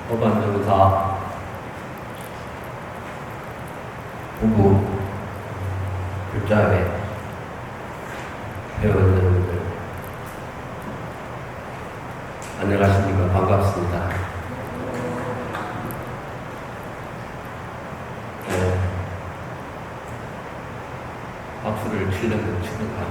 법안정사 부부 불자회 회원 여러분들 안녕하십니까. 반갑습니다. 박수를 치려면 치는가.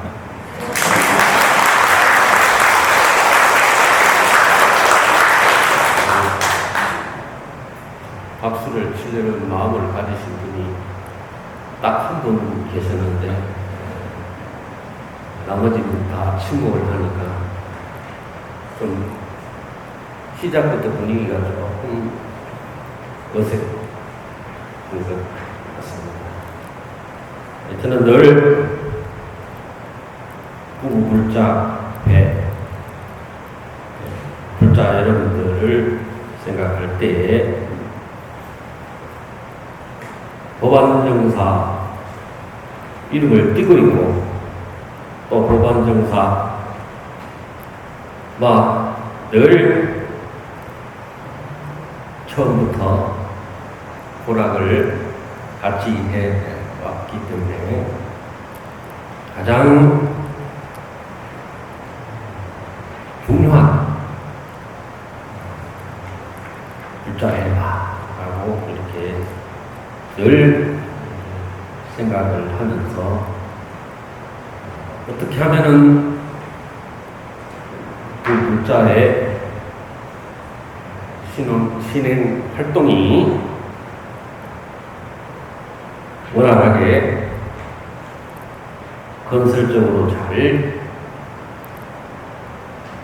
박수를 치려는 마음을 가지신 분이 딱 한 분 계셨는데 나머지는 다 침묵을 하니까 좀 시작부터 분위기가 조금 어색한 것 같습니다. 저는 늘 부부 불자회 불자 여러분들을 생각할 때에 법안정사 이름을 띄고 있고 또 법안정사 늘 처음부터 호락을 같이 해왔기 때문에 가장 중요한 불자회다라고 이렇게 늘 생각을 하면서 어떻게 하면은 그 불자의 신행 활동이 원활하게 건설적으로 잘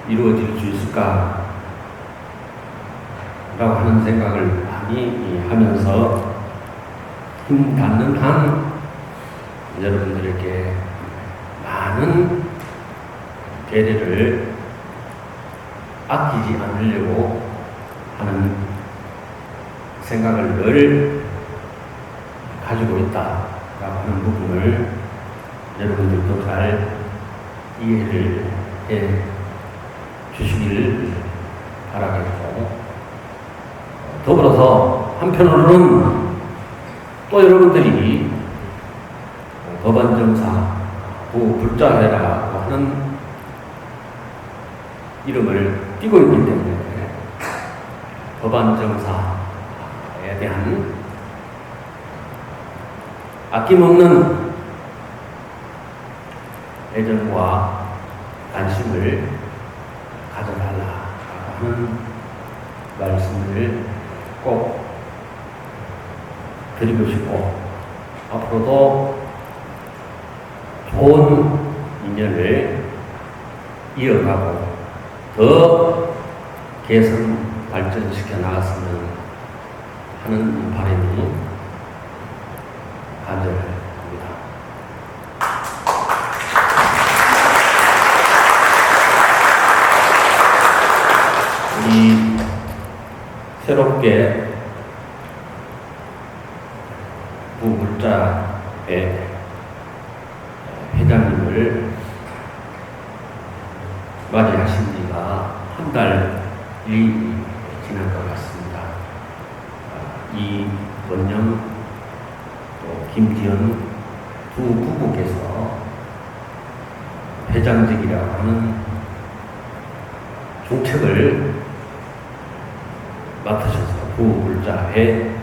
이루어질 수 있을까 라고 하는 생각을 많이 하면서 힘 닿는 한 여러분들에게 많은 대례를 아끼지 않으려고 하는 생각을 늘 가지고 있다라고 하는 부분을 여러분들도 잘 이해를 해 주시길 바라겠고, 더불어서 한편으로는 또 여러분들이 법안정사 부불자회라고 하는 이름을 띄고 있기 때문에 법안정사에 대한 아낌없는 애정과 관심을 가져달라고 하는 말씀을 꼭 드리고 싶고, 앞으로도 좋은 인연을 이어가고 더 개선 발전시켜 나갔으면 하는 바람이 간절합니다. 우리 새롭게 부불자의 회장님을 맞이하신 지가 한 달이 지난 것 같습니다. 이원영 또 김지연 두 부부께서 회장직이라고 하는 중책을 맡으셔서 부불자회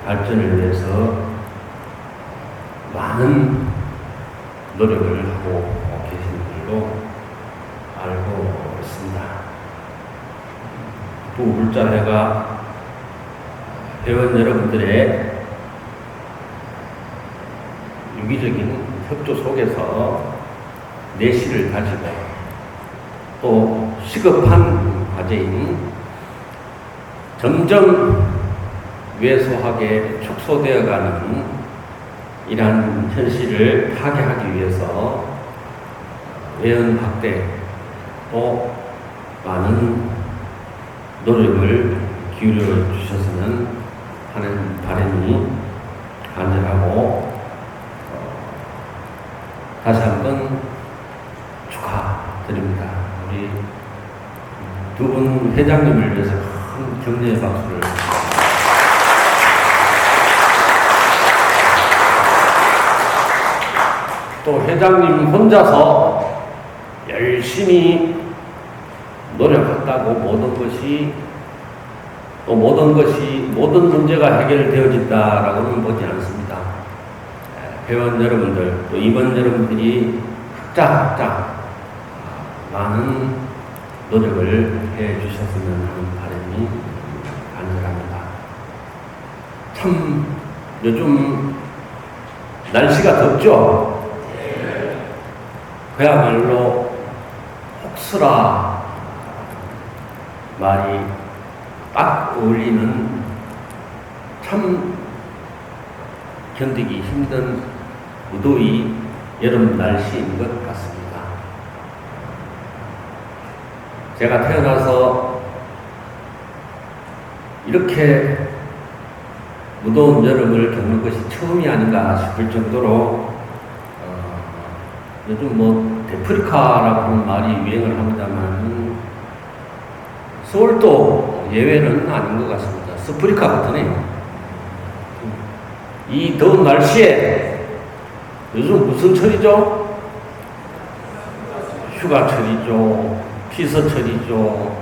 발전을 위해서 많은 노력을 하고 계신 줄로 알고 있습니다. 부불자회가 회원 여러분들의 유기적인 협조 속에서 내실을 가지고 또 시급한 과제인 점점 왜소하게 축소되어가는 이러한 현실을 타개하기 위해서 회원 확대 또 많은 노력을 기울여 주셨으면 하는 바람이 간절하고, 다시 한번 축하드립니다. 우리 두 분 회장님을 위해서 큰 격려의 박수를. 또 회장님 혼자서 열심히 노력한다고 모든 문제가 해결되어진다라고는 보지 않습니다. 회원 여러분들, 또 임원 여러분들이 각자 많은 노력을 해 주셨으면 하는 바람이 간절합니다. 참 요즘 날씨가 덥죠? 그야말로 혹스라 말이 딱 어울리는 참 견디기 힘든 무더위 여름 날씨인 것 같습니다. 제가 태어나서 이렇게 무더운 여름을 겪는 것이 처음이 아닌가 싶을 정도로 요즘 데프리카라고 하는 말이 유행을 합니다만 서울도 예외는 아닌 것 같습니다. 스프리카 같으네요. 이 더운 날씨에 요즘 무슨 철이죠? 휴가철이죠. 피서철이죠.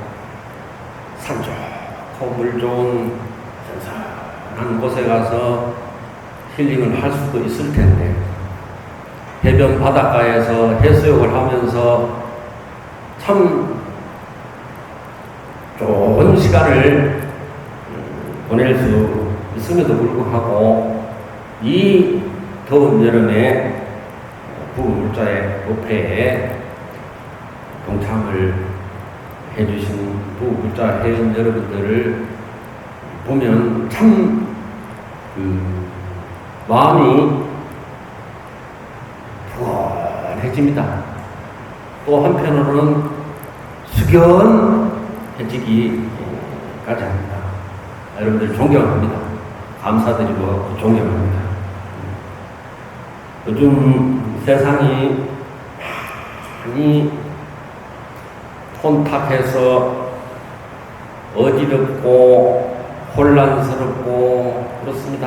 산 좋고 물 좋은 선선한 곳에 가서 힐링을 할 수도 있을 텐데 해변 바닷가에서 해수욕을 하면서 참 좋은 시간을 보낼 수 있음에도 불구하고 이 더운 여름에 부울자의 법회에 동참을 해주신 부울자 회원 여러분들을 보면 참 마음이 부원해집니다. 또 한편으로는 숙연해지기까지 합니다. 여러분들 존경합니다. 감사드리고 존경합니다. 요즘 세상이 많이 혼탁해서 어지럽고 혼란스럽고 그렇습니다.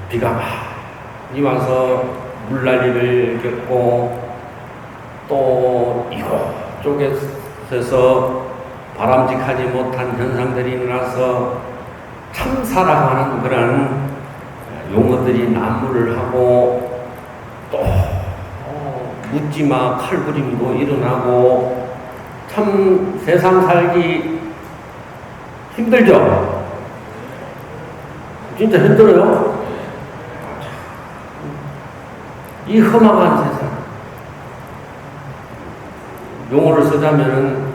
비가 많이 와서 물난리를 겪고 또 이곳저곳에서 바람직하지 못한 현상들이 일어나서 참사라고 하는 그런 용어들이 난무를 하고 또 묻지마 칼부림도 일어나고 참 세상 살기 힘들죠? 진짜 힘들어요? 이 험악한 세상, 용어를 쓰자면은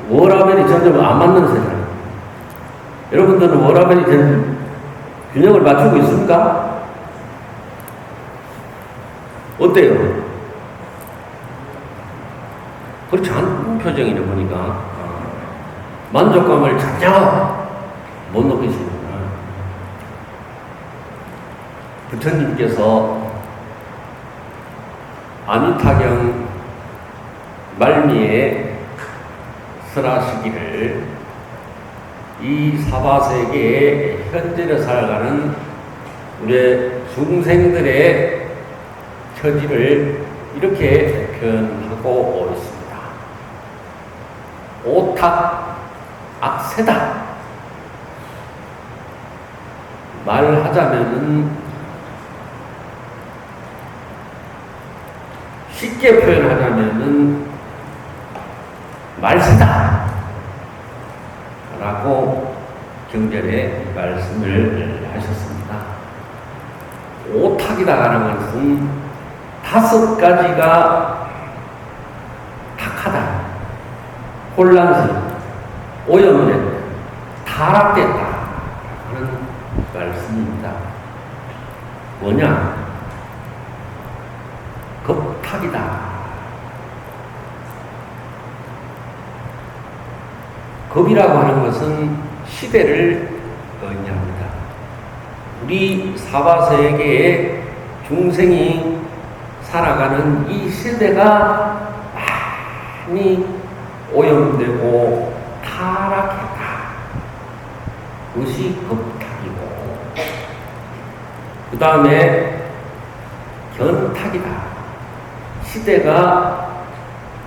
워라벨이 점점 안 맞는 세상. 여러분들은 워라벨이 균형을 맞추고 있습니까? 어때요? 그렇지 않은 표정이네 보니까. 만족감을 전혀 못 느끼시는구나. 부처님께서 아미타경 말미에 설하시기를 이 사바세계에 현재를 살아가는 우리 중생들의 처지를 이렇게 표현하고 있습니다. 오탁 악세다. 말하자면은 쉽게 표현하자면은 말세다 라고 경전에 말씀을 하셨습니다. 오탁이다라는 것은 5가지가 탁하다, 혼란스럽다, 오염됐다, 타락됐다 하는 말씀입니다. 뭐냐? 겁탁이다. 겁이라고 하는 것은 시대를 의미합니다. 우리 사바세계의 중생이 살아가는 이 시대가 많이 오염되고 타락했다. 그것이 겁탁이고, 그 다음에 견탁이다. 시대가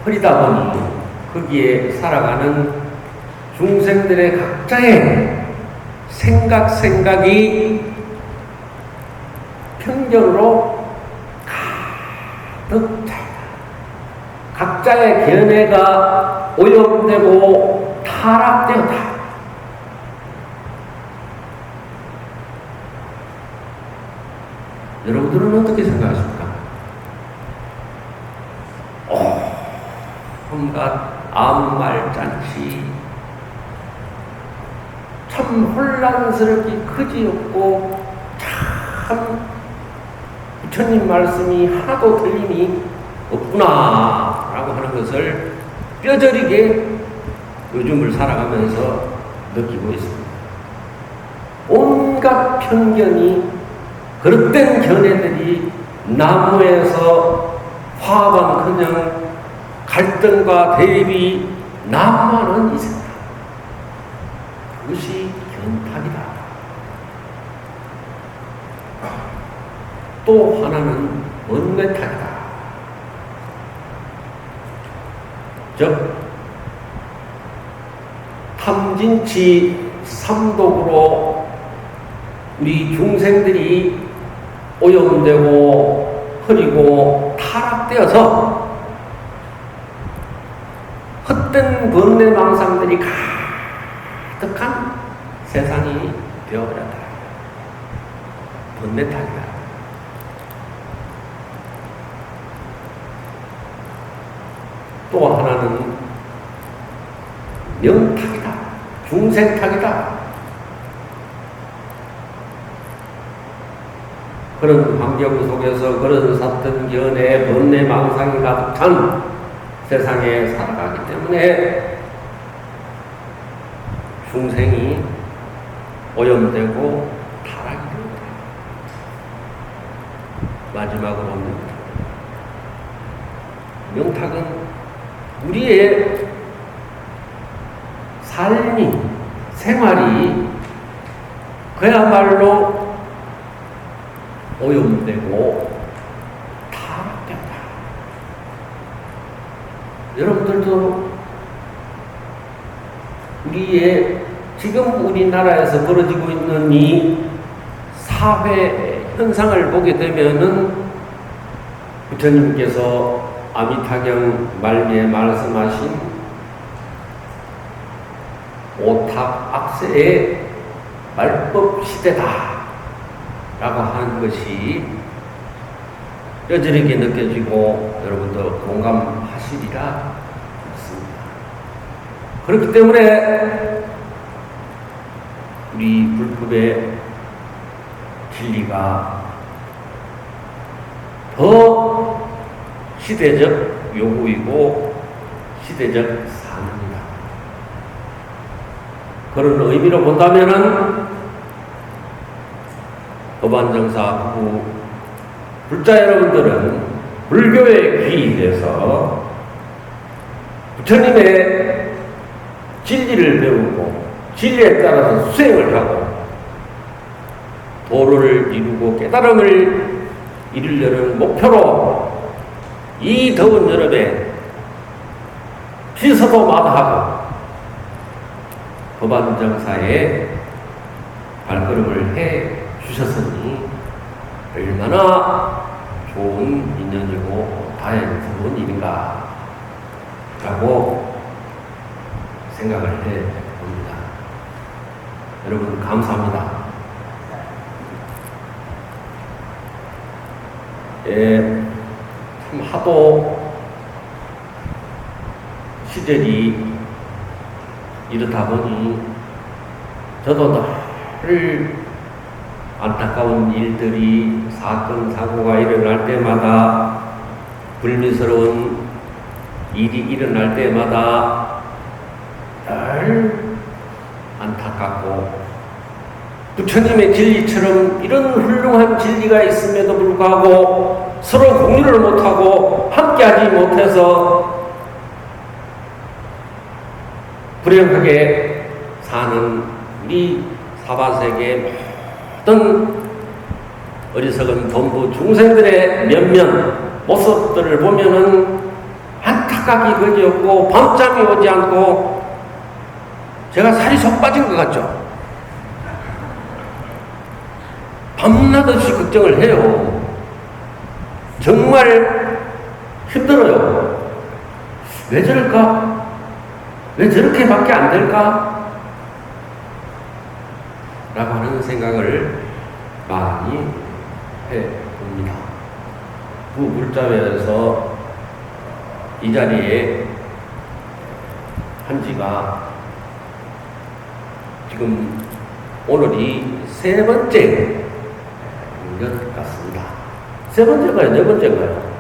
흐리다 보니 거기에 살아가는 중생들의 각자의 생각이 편견으로 가득 차있다. 각자의 견해가 오염되고 타락되었다. 여러분들은 어떻게 생각하십니까? 온갖 아무 말 잔치, 참 혼란스럽게 그지없고, 참 부처님 말씀이 하나도 틀림이 없구나 라고 하는 것을 뼈저리게 요즘을 살아가면서 느끼고 있습니다. 온갖 편견이, 그릇된 견해들이 나무에서 화합은커녕 갈등과 대립이 난무하는 이 세상. 그것이 견탁이다. 또 하나는 번뇌탁이다. 즉 탐진치 삼독으로 우리 중생들이 오염되고 흐리고 타락되어서 헛된 번뇌망상들이 가득한 세상이 되어버렸다. 번뇌탁이다. 또 하나는 명탁이다. 중생탁이다. 그런 환경 속에서 그런 삿된 견해, 번뇌, 망상이 가득 찬 세상에 살아가기 때문에 중생이 오염되고 타락이 됩니다. 마지막으로 명탁은 우리의 삶이, 생활이 그야말로 오염되고 타락된다. 여러분들도 우리의 지금 우리나라에서 벌어지고 있는 이 사회 현상을 보게 되면은 부처님께서 아미타경 말미에 말씀하신 오탁 악세의 말법 시대다 라고 하는 것이 뼈저리게 느껴지고 여러분도 공감하시리라 믿습니다. 그렇기 때문에 우리 불법의 진리가 더 시대적 요구이고 시대적 사명이다. 그런 의미로 본다면은 법안정사 후 불자 여러분들은 불교에 귀의돼서 부처님의 진리를 배우고 진리에 따라서 수행을 하고 도를 이루고 깨달음을 이루려는 목표로 이 더운 여름에 비서도 마다하고 법안정사에 발걸음을 해 주셨으니 얼마나 좋은 인연이고 다행스러운 일인가 라고 생각을 해 봅니다. 여러분 감사합니다. 참 하도 시절이 이렇다 보니 저도 늘 안타까운 일들이 사건 사고가 일어날 때마다 불미스러운 일이 일어날 때마다 늘 안타깝고 부처님의 진리처럼 이런 훌륭한 진리가 있음에도 불구하고 서로 공유를 못하고 함께하지 못해서 불행하게 사는 우리 사바세계의 모든 어리석은 범부 중생들의 몇몇 모습들을 보면은 안타깝기 그지없고 밤잠이 오지 않고 제가 살이 속 빠진 것 같죠? 밤낮없이 걱정을 해요. 정말 힘들어요. 왜 저럴까? 왜 저렇게밖에 안 될까? 라고 하는 생각을 많이 해봅니다. 부불자회에서 이 자리에 한 지가 지금 오늘이 세 번째 것 같습니다. 세 번째가요? 네 번째가요?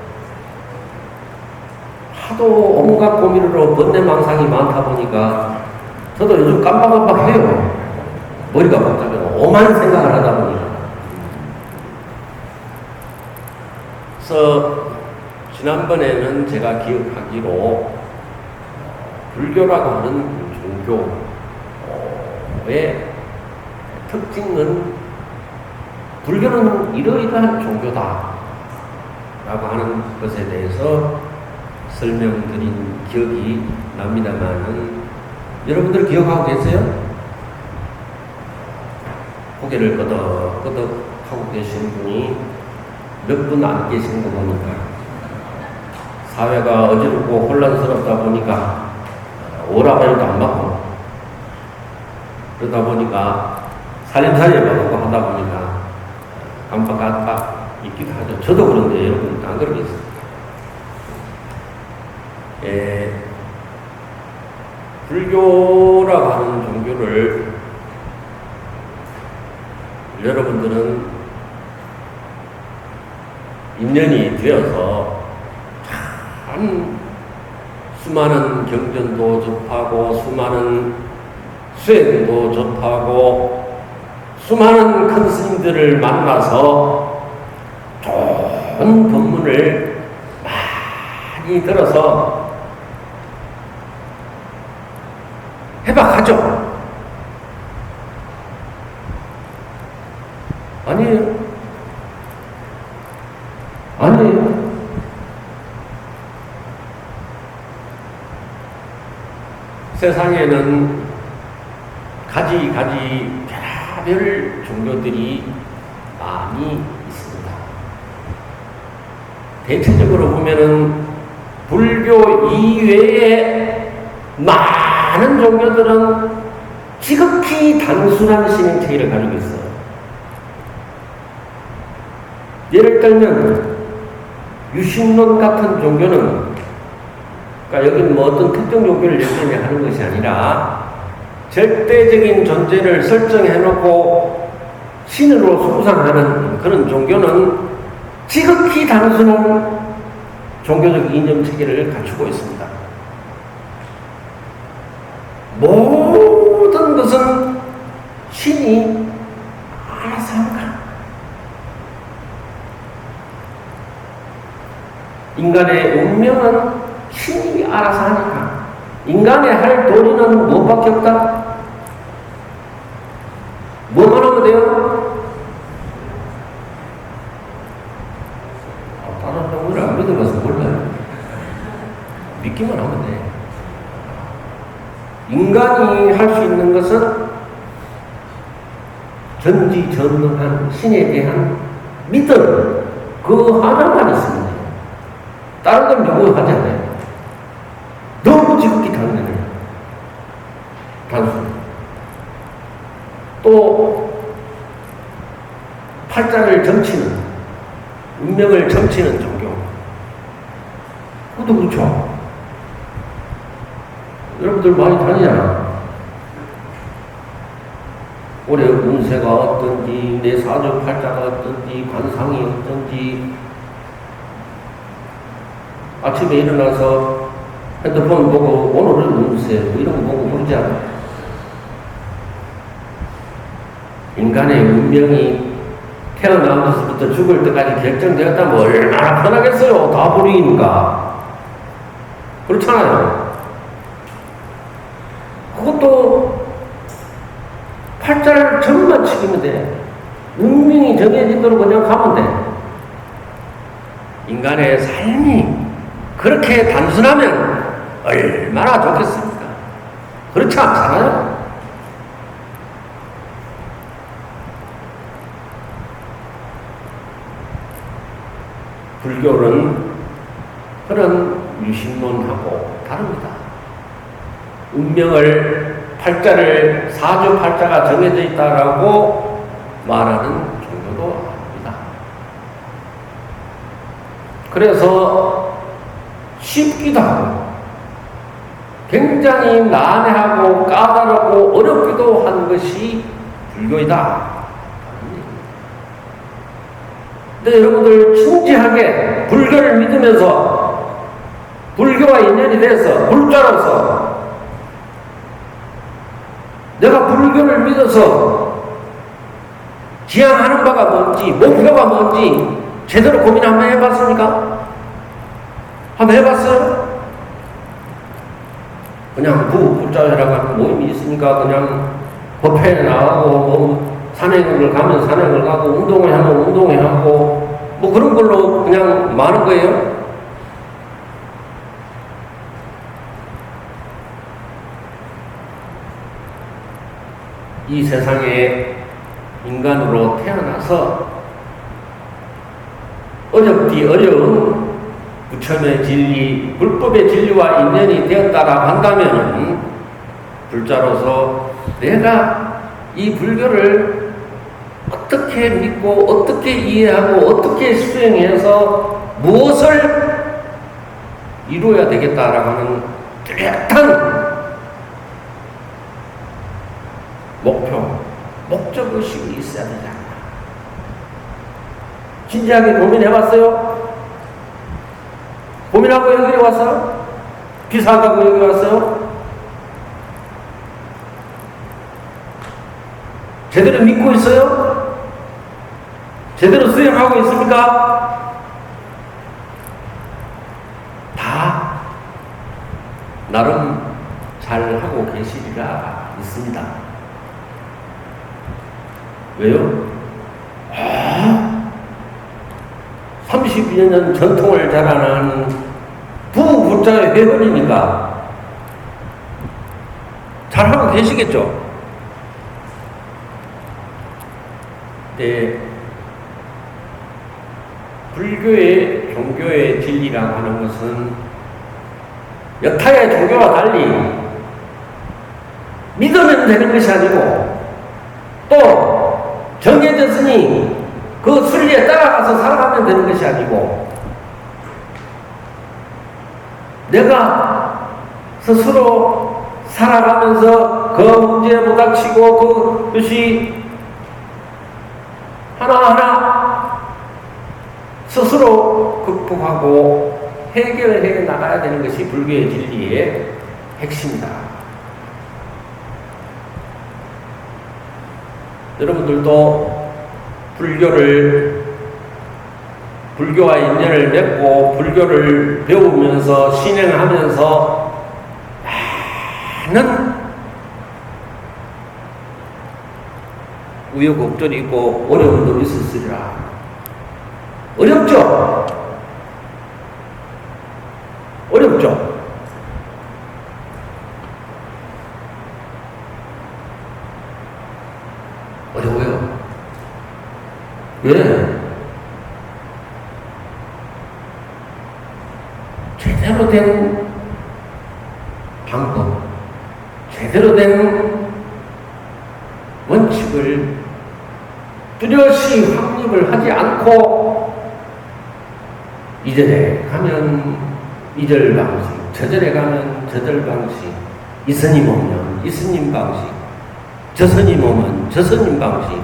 하도 온갖 고민으로 번뇌망상이 많다 보니까 저도 요즘 깜빡깜빡해요. 머리가 복잡해서 오만 생각을 하다 보니까. 그래서 지난번에는 제가 기억하기로 불교라고 하는 종교의 특징은 불교는 이러이러한 종교다 라고 하는 것에 대해서 설명드린 기억이 납니다만은 여러분들 기억하고 계세요? 고개를 끄덕끄덕 하고 계신 분이 몇 분 안 계신 거 보니까 사회가 어지럽고 혼란스럽다 보니까 오라벨도 안 맞고 그러다 보니까 살림살이에 받고 하다 보니까 깜빡깜빡 있기도 하죠. 저도 그런데 여러분 안 그러겠어요. 불교라고 하는 종교를 여러분들은 인연이 되어서 참 수많은 경전도 접하고 수많은 수행도 접하고 수많은 큰 스님들을 만나서 좋은 법문을 많이 들어서 해박하죠? 아니에요. 아니에요. 세상에는 가지 별별 종교들이 많이 있습니다. 대체적으로 보면은 불교 이외에 많은 종교들은 지극히 단순한 신행체계를 가지고 있어요. 예를 들면 유신론 같은 종교는, 그러니까 여기는 뭐 어떤 특정 종교를 열심히 하는 것이 아니라 절대적인 존재를 설정해놓고 신으로 수상하는 그런 종교는 지극히 단순한 종교적 이념 체계를 갖추고 있습니다. 모든 것은 신이 알아서 합니다. 인간의 운명은 신이 알아서 하니까 인간의 할 도리는 무엇밖에 없다? 뭐만 하면 돼요? 다른 종교를 안 믿어봐서 몰라요. 믿기만 하면 돼. 인간이 할 수 있는 것은 전지전능한 신에 대한 믿음, 그 하나만 있습니다. 다른 건 누구 하지 않아요. 너무 지극히 단순해요. 단순해. 또 팔자를 점치는, 운명을 점치는 종교. 그것도 그렇죠. 여러분들 많이 다니잖아. 올해 운세가 어떤지, 내 사주 팔자가 어떤지, 관상이 어떤지, 아침에 일어나서 핸드폰 보고 오늘은 운세 뭐 이런 거 보고 그러지 않아. 인간의 운명이 태어나면서부터 죽을 때까지 결정되었다면 얼마나 편하겠어요. 다 버리니까. 그렇잖아요. 그것도 팔자를 점만 치기면 돼. 운명이 정해진 대로 그냥 가면 돼. 인간의 삶이 그렇게 단순하면 얼마나 좋겠습니까? 그렇지 않잖아요? 불교는 그런 유심론하고 다릅니다. 운명을 팔자를 사주팔자가 정해져 있다라고 말하는 종교도 아닙니다. 그래서 쉽기도 하고 굉장히 난해하고 까다롭고 어렵기도 한 것이 불교이다. 근데 여러분들 진지하게 불교를 믿으면서 불교와 인연이 돼서 불자로서 내가 불교를 믿어서 지향하는 바가 뭔지 목표가 뭔지 제대로 고민 한번 해봤습니까? 한번 해봤어요? 그냥 불자회라고 하는 모임이 있으니까 그냥 법회에 나가고 뭐 산행을 가면 산행을 가고 운동을 하면 운동을 하고 뭐 그런 걸로 그냥 마는 거예요? 이 세상에 인간으로 태어나서 어렵디 어려운 부처의 진리, 불법의 진리와 인연이 되었다라 한다면 불자로서 내가 이 불교를 어떻게 믿고 어떻게 이해하고 어떻게 수행해서 무엇을 이루어야 되겠다라고 하는 뚜렷한 목표, 목적의식이 있어야 되지 않나. 진지하게 고민해봤어요? 고민하고 여기 왔어요? 비사가고 여기 왔어요? 제대로 믿고 있어요? 제대로 수행하고 있습니까? 다 나름 잘하고 계시리라 믿습니다. 왜요? 32년 전통을 자랑하는 부부자의 회원이니까 잘하고 계시겠죠? 네, 불교의 종교의 진리라고 하는 것은 여타의 종교와 달리 믿으면 되는 것이 아니고 또 정해졌으니 그 순리에 따라가서 살아가면 되는 것이 아니고 내가 스스로 살아가면서 그 문제에 부닥치고 그것이 하나하나 스스로 극복하고 해결해 나가야 되는 것이 불교의 진리의 핵심이다. 여러분들도 불교와 인연을 맺고 불교를 배우면서 신행하면서 많은 우여곡절이 있고 어려움도 있었으리라. 어렵죠? 어렵죠? 어려워요. 왜? 제대로 된 방법, 제대로 된 원칙을 뚜렷이 확립을 하지 않고 이절에 가면 이절 방식, 저절에 가면 저절 방식, 이 스님 오면 이 스님 방식, 저 스님 오면 저 스님 방식,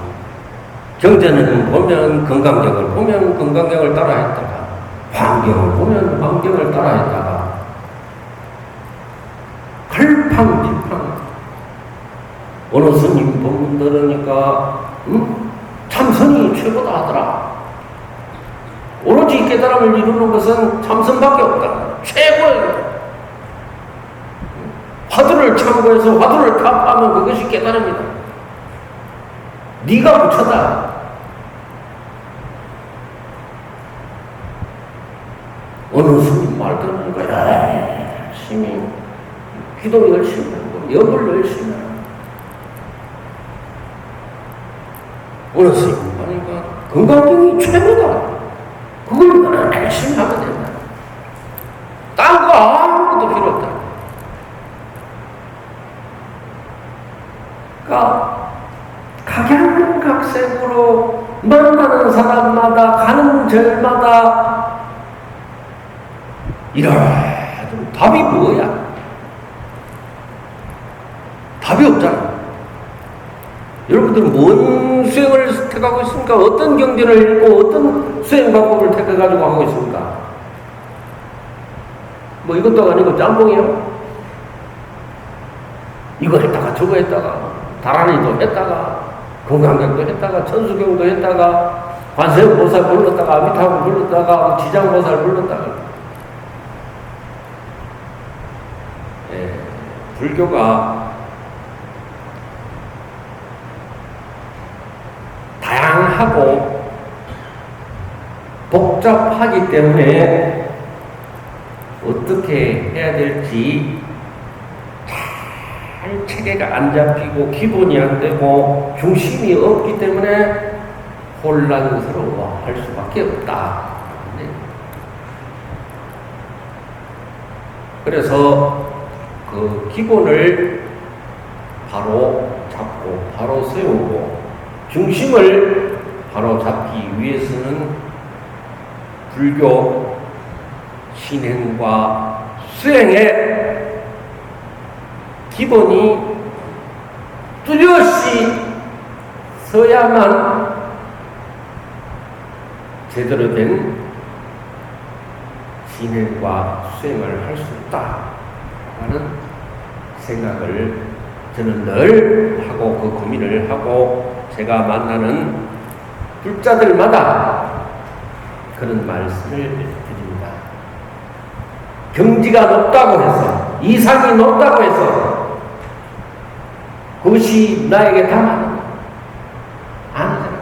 경전을 보면 건강경을 보면 건강경을 따라 했다가 환경을 보면 환경을 따라 했다가 갈팡질팡 어느 스님 법문 들으니까 참선이 최고다 하더라. 오로지 깨달음을 이루는 것은 참선밖에 없다. 최고예요. 화두를 참고해서 화두를 타파하면 그것이 깨달음이다. 네가 부처다. 어느 스님 말 듣는 거야. 열심히 기도 열심히 하고 염불 열심히 하고 어느 스님 말이니까 건강경이 최고다. 그걸 열심히 하면 된다. 딴 거 아무것도 필요 없다. 그러니까 각양각색으로 만나는 사람마다 가는 절마다 이런 답이 뭐야? 답이 없잖아. 여러분들은 뭔 수행을 택하고 있습니까? 어떤 경전을 읽고 어떤 수행 방법을 택해가지고 하고 있습니까? 뭐 이것도 아니고 짬뽕이요? 이거 했다가 저거 했다가 다란이도 했다가 건강경도 했다가 천수경도 했다가 관세음보살 불렀다가 아미타불 불렀다가 지장보살 불렀다가 불교가 다양하고 복잡하기 때문에 어떻게 해야 될지 잘 체계가 안 잡히고 기본이 안 되고 중심이 없기 때문에 혼란스러워할 수밖에 없다. 그래서 그 기본을 바로 잡고 바로 세우고 중심을 바로 잡기 위해서는 불교 신행과 수행의 기본이 뚜렷이 서야만 제대로 된 신행과 수행을 할 수 있다라는 생각을 저는 늘 하고 그 고민을 하고 제가 만나는 불자들마다 그런 말씀을 드립니다. 경지가 높다고 해서 이상이 높다고 해서 그것이 나에게 다 맞는 아니잖아.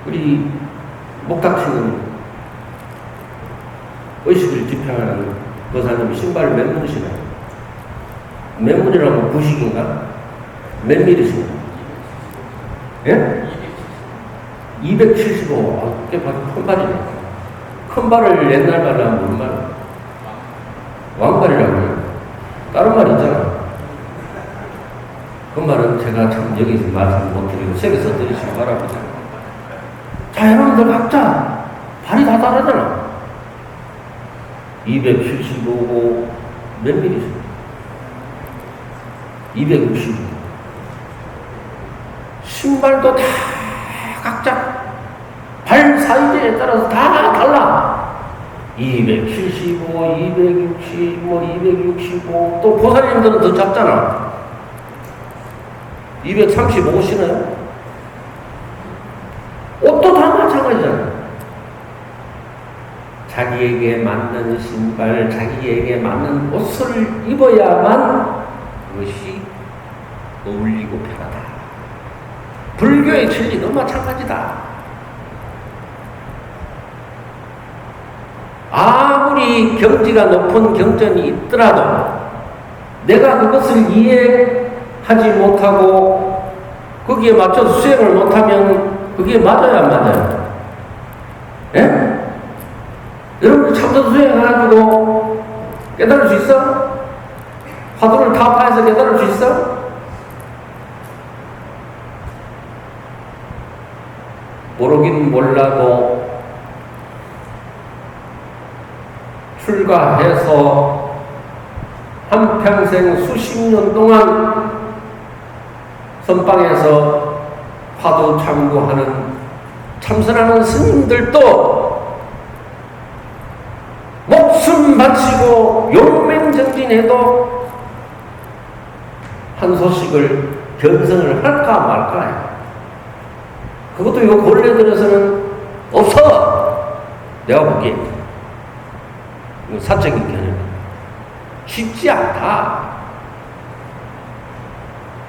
우리 목탁치는 의식을 집행하는 도사님이 신발을 몇 문 신어요? 몇 문이라고 부식인가? 몇 미리 신어요? 예? 275. 꽤 큰 발이네. 큰 발을 옛날 말로 하면 무슨 말? 왕발이라고 해요. 다른 말 있잖아. 그 말은 제가 참 여기서 말씀 못 드리고 책에서 들으시기 바랍니다. 자, 여러분들 각자 발이 다 다르잖아. 275고 몇 미리죠? 265. 신발도 다 각자 발 사이즈에 따라서 다 달라. 275, 260, 뭐 265. 또 보살님들은 더 작잖아. 235 신어요. 옷도 다 마찬가지잖아. 자기에게 맞는 신발, 자기에게 맞는 옷을 입어야만 그것이 어울리고 편하다. 불교의 진리도 마찬가지다. 아무리 경지가 높은 경전이 있더라도 내가 그것을 이해하지 못하고 거기에 맞춰서 수행을 못하면 그게 맞아요, 안 맞아요? 예? 여러분 참선 수행해가지고 깨달을 수 있어? 화두를 타파해서 깨달을 수 있어? 모르긴 몰라도 출가해서 한평생 수십 년 동안 선방에서 화두 참고하는 참선하는 스님들도 목숨 바치고 용맹정진해도 한 소식을 견성을 할까 말까. 그것도 이거 본래 들어서는 없어. 내가 보기에 사적인 개념. 쉽지 않다.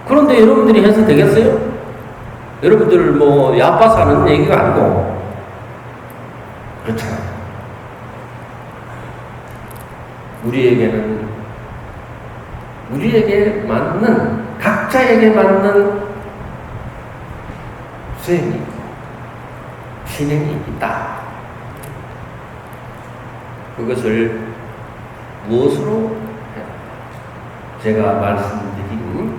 그런데 여러분들이 해서 되겠어요? 여러분들 뭐 야빠서 하는 얘기가 아니고 그렇잖아요. 우리에게 맞는, 각자에게 맞는 수행이, 진행이 있다. 그것을 무엇으로 제가 말씀드린,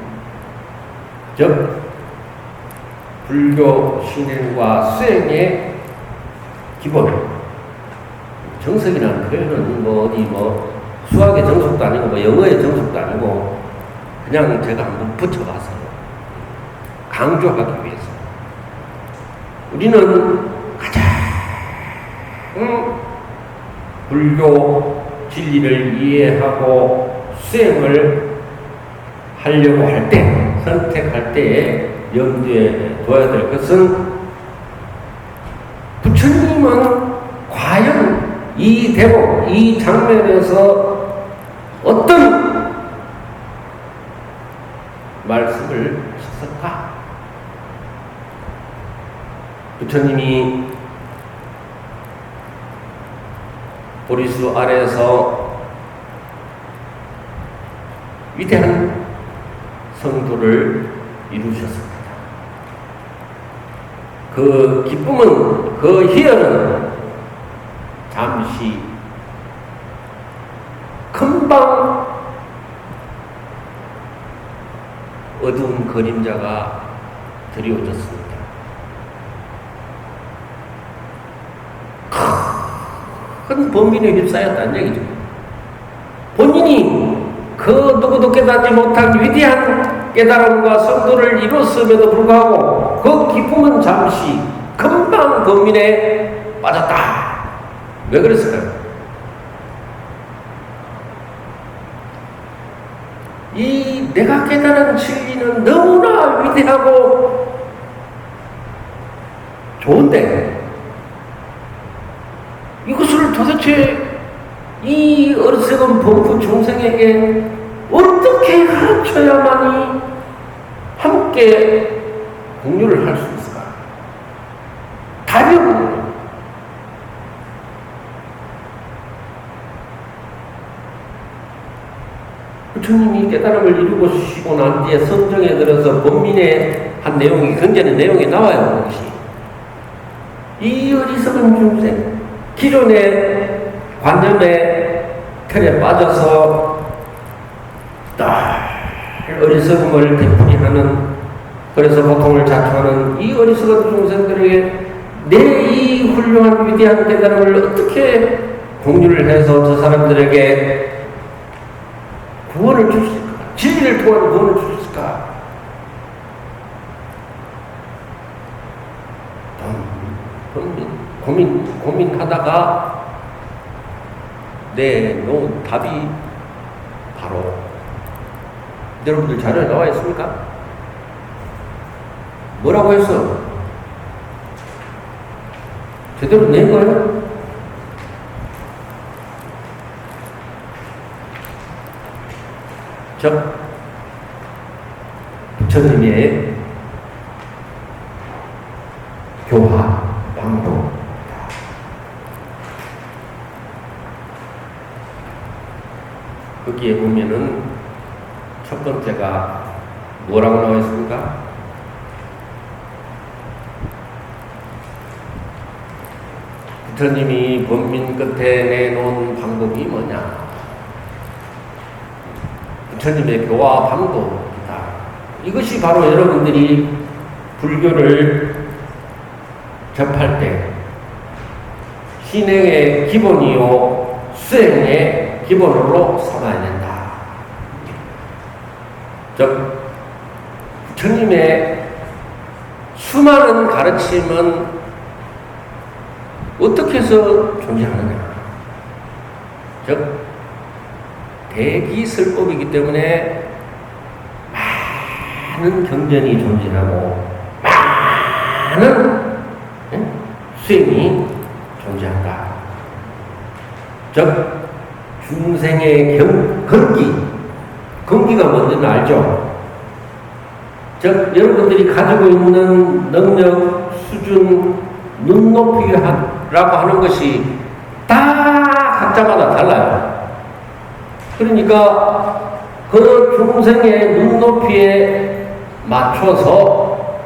즉 불교 신행과 수행의 기본, 정석이라는 표현은 수학의 정석도 아니고 영어의 정석도 아니고 그냥 제가 한번 붙여봐서 강조하기 위해서 우리는 가장 불교 진리를 이해하고 수행을 하려고 할 때, 선택할 때에 염두에 둬야 될 것은 부처님은 과연 이 대목, 이 장면에서 어떤 말씀을 하셨을까? 부처님이 보리수 아래에서 위대한 성도를 이루셨습니다. 그 기쁨은, 그 희열은 잠시 금방 어두운 그림자가 드리워졌습니다. 큰 범민에 휩싸였다는 얘기죠. 본인이 그 누구도 깨닫지 못한 위대한 깨달음과 성도를 이뤘음에도 불구하고 그 기쁨은 잠시 금방 범민에 빠졌다. 왜 그랬을까요? 이 내가 깨달은 진리는 너무나 위대하고 좋은데 이것을 도대체 이 어리석은 범부 중생에게 어떻게 가르쳐야만이 함께 공유를 할 수 있을까? 답이 없는 거예요. 부처님이 깨달음을 이루시고 난 뒤에 성정에 들어서 본민의 한 내용이, 굉장히 내용이 나와요. 그것이. 이 어리석은 중생, 기존의 관념의 틀에 빠져서 어리석음을 되풀이하는, 그래서 고통을 자초하는 이 어리석은 중생들에게 내 이 훌륭한 위대한 깨달음을 어떻게 공유를 해서 저 사람들에게 구원을 줄 수 있을까? 진리를 통한 구원을 줄 수 있을까? 고민하다가 내놓은 답이 바로 여러분들 자료에 나와 있습니까? 뭐라고 했어? 제대로 낸 거예요? 즉, 부처님의 교화, 방도. 거기에 보면은 첫 번째가 뭐라고 나와 있습니까? 부처님이 본민 끝에 내놓은 방법이 뭐냐? 부처님의 교화 방도이다. 이것이 바로 여러분들이 불교를 접할 때 신행의 기본이요 수행의 기본으로 삼아야 된다. 즉 부처님의 수많은 가르침은 어떻게 해서 존재하느냐? 즉 대기설법이기 때문에 많은 경전이 존재하고 많은 수행이 존재한다. 즉 중생의 근기가 뭔지는 알죠? 즉, 여러분들이 가지고 있는 능력, 수준, 눈높이라고 하는 것이 다 각자마다 달라요. 그러니까 그 중생의 눈높이에 맞춰서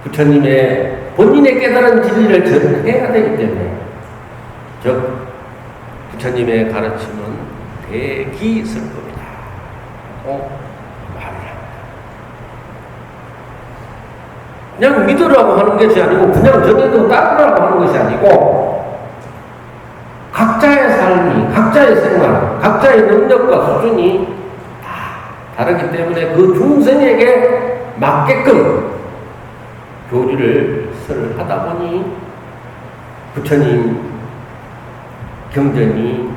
부처님의 본인의 깨달은 진리를 전해야 되기 때문에, 즉 부처님의 가르침은 대기설법이다 라고 말을 합니다. 그냥 믿으라고 하는 것이 아니고 그냥 정해도 따르라고 하는 것이 아니고 각자의 삶이, 각자의 생활, 각자의 능력과 수준이 다 다르기 때문에 그 중생에게 맞게끔 교리를 하다 보니 부처님 경전이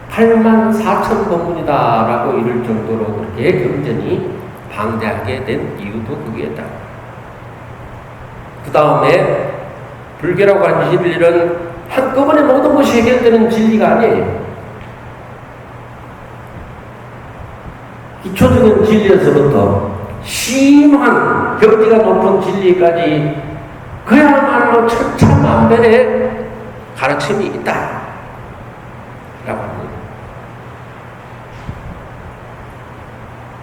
84,000권문이다 라고 이럴 정도로 그렇게 경전이 방대하게 된 이유도 그게다. 그 다음에 불교라고 하는 진리는 한꺼번에 모든 것이 해결되는 진리가 아니에요. 기초적인 진리에서부터 심한 경지가 높은 진리까지 그야말로 천차만별의 가르침이 있다 라고 합니다.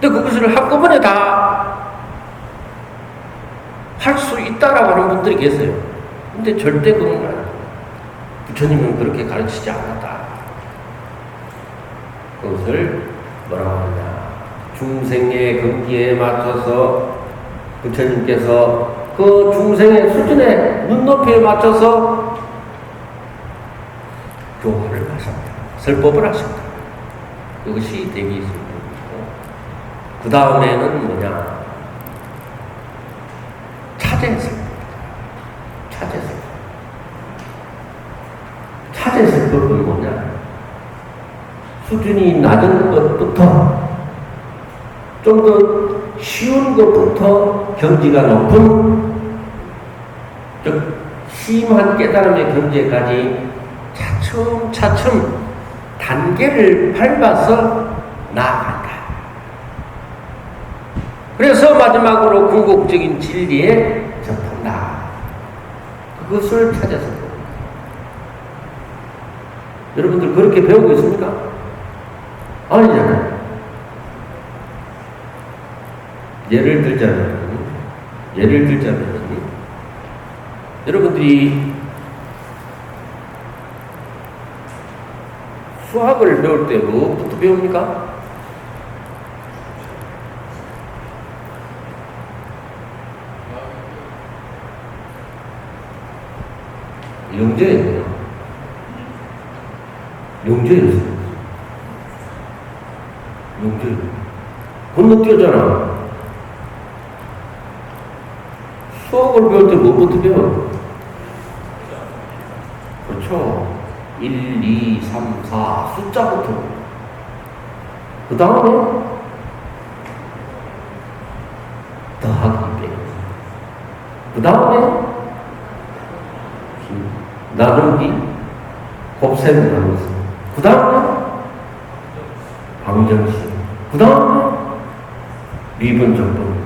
근데 그것을 한꺼번에 다 할 수 있다라고 하는 분들이 계세요. 근데 절대 그건 아니에요. 부처님은 그렇게 가르치지 않았다. 그것을 뭐라고 하냐, 중생의 근기에 맞춰서 부처님께서 그 중생의 수준의 눈높이에 맞춰서 교화를 하셨다. 설법을 하셨다. 그것이 대기설법이고, 그 다음에는 뭐냐, 차제설법. 차제설법은 뭐냐, 수준이 낮은 것부터 좀 더 쉬운 것부터 경지가 높은, 즉 심한 깨달음의 경지까지 차츰차츰 단계를 밟아서 나아간다. 그래서 마지막으로 궁극적인 진리에 접한다. 그것을 찾아서 여러분들 그렇게 배우고 있습니까? 아니잖아요. 예를 들자면 여러분들이 수학을 배울 때 뭐부터 배웁니까? 영재예요. 건너뛰었잖아. 수학을 배울 때 뭐부터 배워? 그렇죠. 1, 2, 3, 4 숫자부터. 그 다음에 더하기 빼기. 그 다음에 나누기, 곱셈 나누기. 그 다음에 방정식. 그 다음에 미분적분.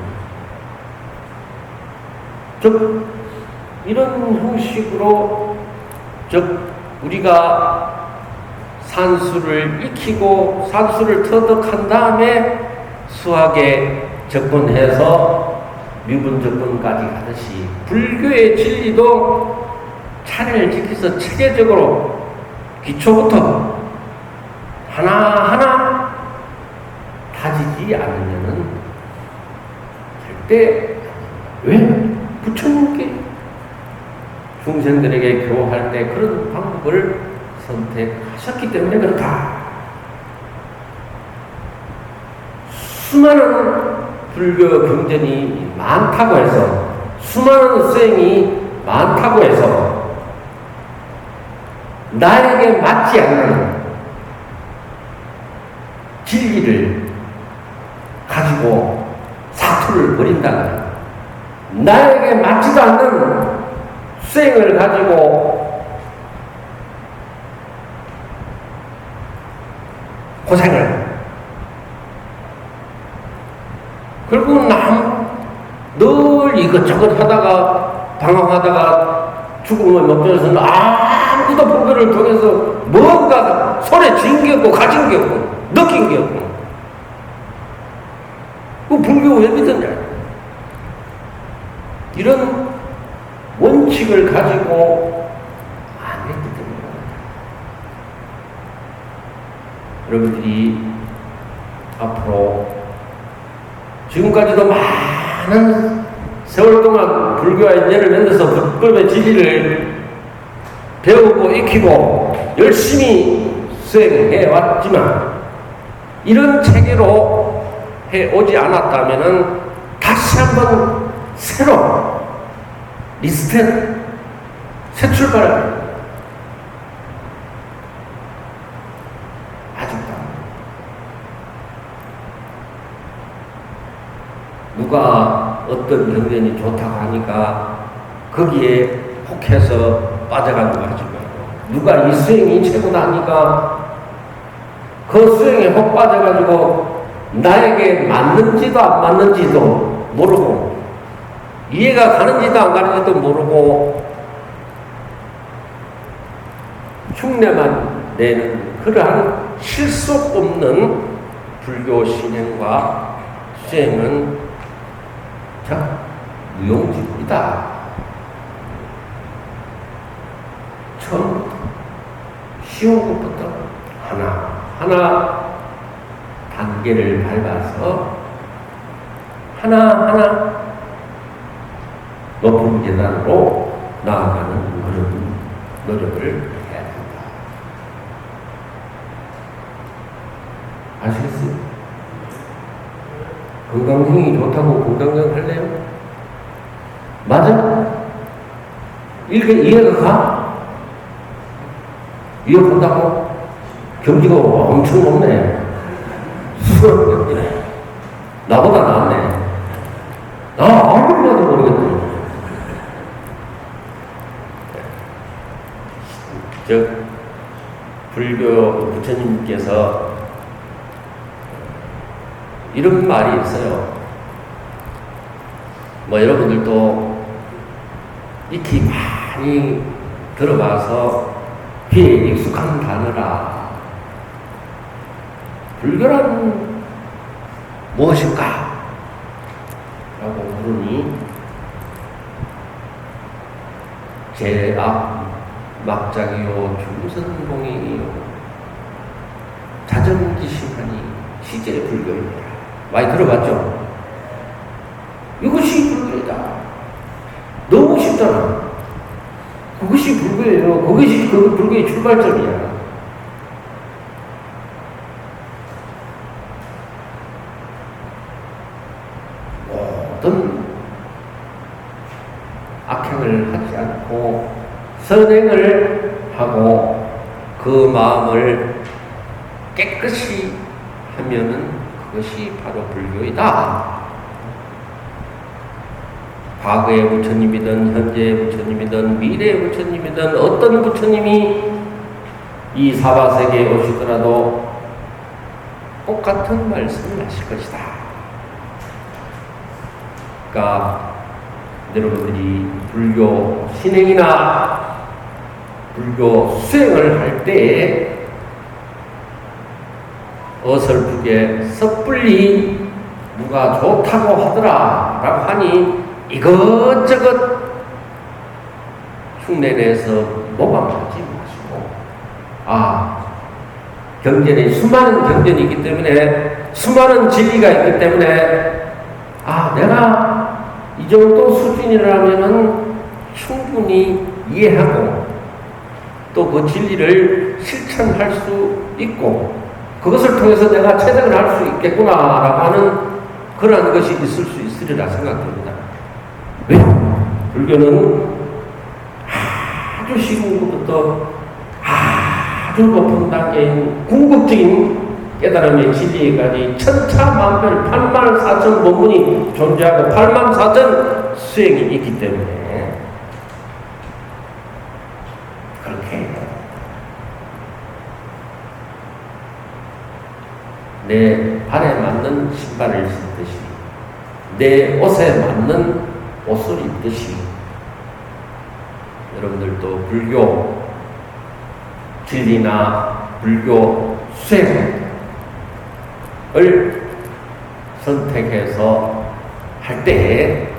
즉 이런 형식으로, 즉 우리가 산수를 익히고 산수를 터득한 다음에 수학에 접근해서 미분적분까지 가듯이 불교의 진리도 차례를 지켜서 체계적으로 기초부터 하나하나 다지지 않으면은 절대, 왜? 부처님께 중생들에게 교화할 때 그런 방법을 선택하셨기 때문에 그렇다. 수많은 불교 경전이 많다고 해서, 수많은 수행이 많다고 해서 나에게 맞지 않는 진리를 가지고 사투를 벌인다면, 나에게 맞지도 않는 수행을 가지고 고생을. 결국은 늘 이것저것 하다가 방황하다가 죽음의 목전에서는 아무도 불교를 통해서 뭔가 손에 쥔 게 없고 가진 게 없고 느낀 게 없고 그 불교 왜 믿었냐. 이런 원칙을 가지고 안 했기 때문입니다. 여러분들이 앞으로 지금까지도 많은 세월 동안 불교와 인연을 맺어서 불법의 진리를 배우고 익히고 열심히 수행해 왔지만 이런 체계로 해 오지 않았다면 다시 한번 새로 리스트 새 출발을 누가 어떤 경전이 좋다고 하니까 거기에 혹해서 빠져가지고 하지 말고 누가 이 수행이 최고다 하니까 그 수행에 혹 빠져가지고 나에게 맞는지도 안 맞는지도 모르고 이해가 가는지도 안 가는지도 모르고 흉내만 내는 그러한 실속 없는 불교 신행과 수행은 자, 무용지물이다. 처음부터 쉬운 것부터 하나하나 단계를 밟아서 하나하나 높은 계단으로 나아가는 그런 노력을 해야 된다. 아시겠어요? 건강생이 좋다고 건강경 할래요? 맞아? 이렇게 이해가 가? 이해 본다고? 경지가 엄청 높네. 수업 경지네. 나보다 낫네. 아무리 봐도 모르겠네. 불교 부처님께서 이런 말이 있어요. 여러분들도 익히 많이 들어봐서 귀에 익숙한 단어라. 불교란 무엇일까? 라고 물으니 제악 막작이요 중선공이요 자정지심하니 시제 불교입니다. 많이 들어봤죠? 이것이 불교이다. 너무 쉽잖아. 그것이 불교예요. 그것이 그 불교의 출발점이야. 모든 악행을 하지 않고 선행을 하고 그 마음을 깨끗이 하면은 그것이 바로 불교이다. 과거의 부처님이든 현재의 부처님이든 미래의 부처님이든 어떤 부처님이 이 사바세계에 오시더라도 똑같은 말씀을 하실 것이다. 그러니까 여러분들이 불교 신행이나 불교 수행을 할 때에 어설프게 섣불리 누가 좋다고 하더라 라고 하니 이것저것 흉내내서 모방하지 마시고 경전에 수많은 경전이 있기 때문에 수많은 진리가 있기 때문에 내가 이 정도 수준이라면은 충분히 이해하고 또 그 진리를 실천할 수 있고 그것을 통해서 내가 체득을 할 수 있겠구나라고 하는 그러한 것이 있을 수 있으리라 생각됩니다. 왜? 불교는 아주 쉬운 것부터 아주 높은 단계인 궁극적인 깨달음의 진리까지 천차만별 84,000 법문이 존재하고 84,000 수행이 있기 때문에 그렇게 내 발에 맞는 신발을 신듯이, 내 옷에 맞는 옷을 입듯이, 여러분들도 불교 진리나 불교 수행을 선택해서 할 때에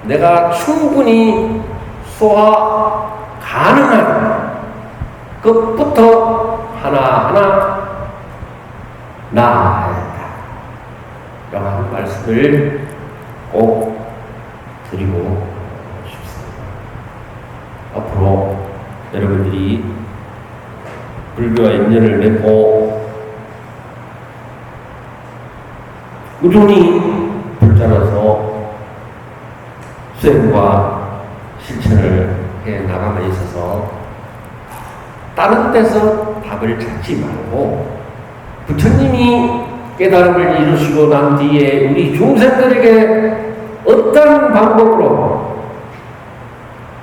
내가 충분히 소화 가능한 것부터 하나하나 나아야 한다. 이런 말씀을 꼭 드리고 싶습니다. 앞으로 여러분들이 불교와 인연을 맺고 꾸준히 불자라서 수행과 실천을 해 나감에 있어서 다른 데서 답을 찾지 말고 부처님이 깨달음을 이루시고 난 뒤에 우리 중생들에게 어떤 방법으로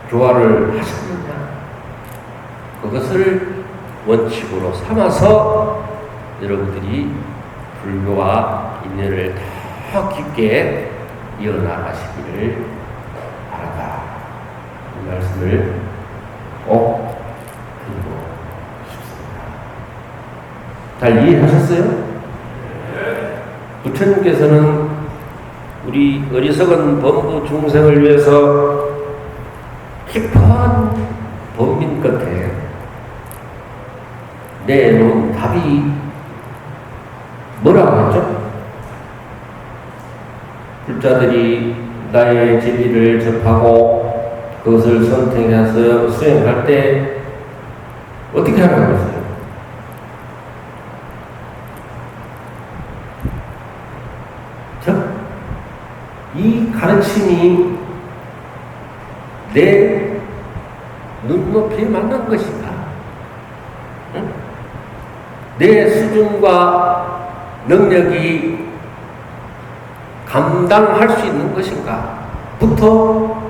교화를 하셨느냐, 그것을 원칙으로 삼아서 여러분들이 불교와 인연을 더 깊게 이어나가시기를 바란다. 이 말씀을 꼭 드리고 싶습니다. 잘 이해하셨어요? 부처님께서는 우리 어리석은 범부 중생을 위해서 깊은 범민 끝에 내놓은 답이 뭐라고 했죠? 불자들이 나의 진리를 접하고 그것을 선택해서 수행할 때 어떻게 하는 것이에요? 이 가르침이 내 눈높이에 맞는 것인가? 응? 내 수준과 능력이 감당할 수 있는 것인가? 부터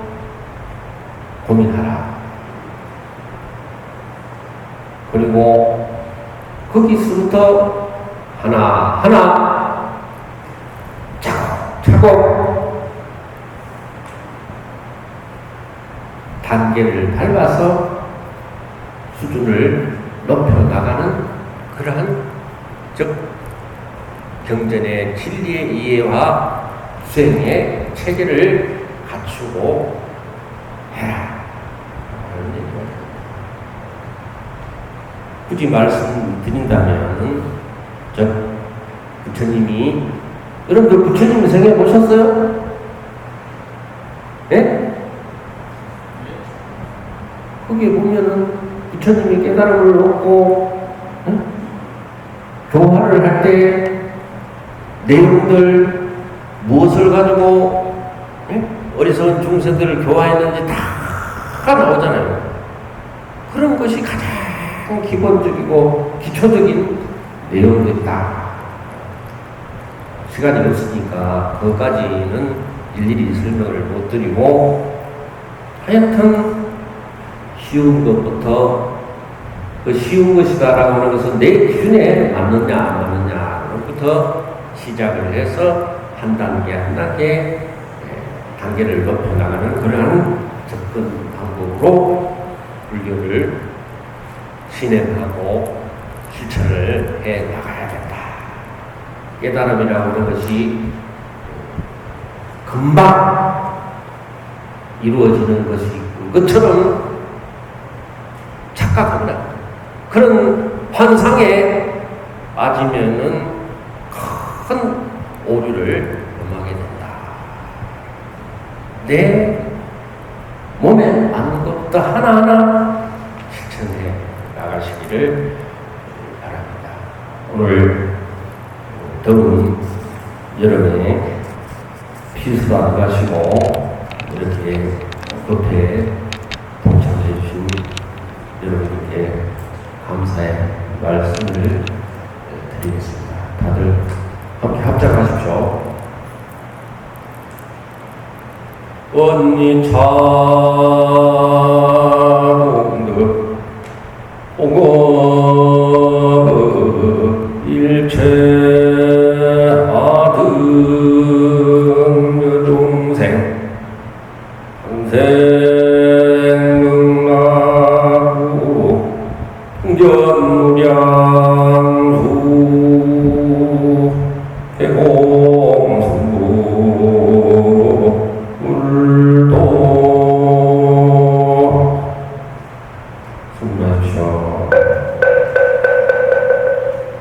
고민하라. 그리고 거기서부터 하나하나 차곡차곡 단계를 밟아서 수준을 높여나가는 그러한 즉 경전의 진리의 이해와 수행의 체계를 갖추고 해라. 그런 얘기입니다. 굳이 말씀드린다면 즉 부처님이 여러분들 부처님 생애 보셨어요? 예? 거기에 보면은 부처님이 깨달음을 얻고 응? 교화를 할 때 내용들 무엇을 가지고 응? 어리석은 중생들을 교화했는지 다 나오잖아요. 그런 것이 가장 기본적이고 기초적인 내용들이다. 시간이 없으니까 그것까지는 일일이 설명을 못 드리고 하여튼 쉬운 것부터 그 쉬운 것이다라고 하는 것은 내 기준에 맞느냐 안 맞느냐부터 시작을 해서 한 단계 한 단계 단계를 높여나가는 그러한 접근 방법으로 불교를 진행하고 실천을 해 나가야겠다. 깨달음이라고 하는 것이 금방 이루어지는 것이 것처럼 착각한다. 그런 환상에 빠지면은 큰 오류를 범하게 된다. 내 몸에 맞는 것부터 하나하나 실천해 나가시기를 바랍니다. 오늘 더운 여름에 피수도 안 가시고 이렇게 옆에 동참해 주신 여러분께 감사의 말씀을 드리겠습니다. 다들 함께 합작하십시오. 언니 차공덕 오고 일체 항생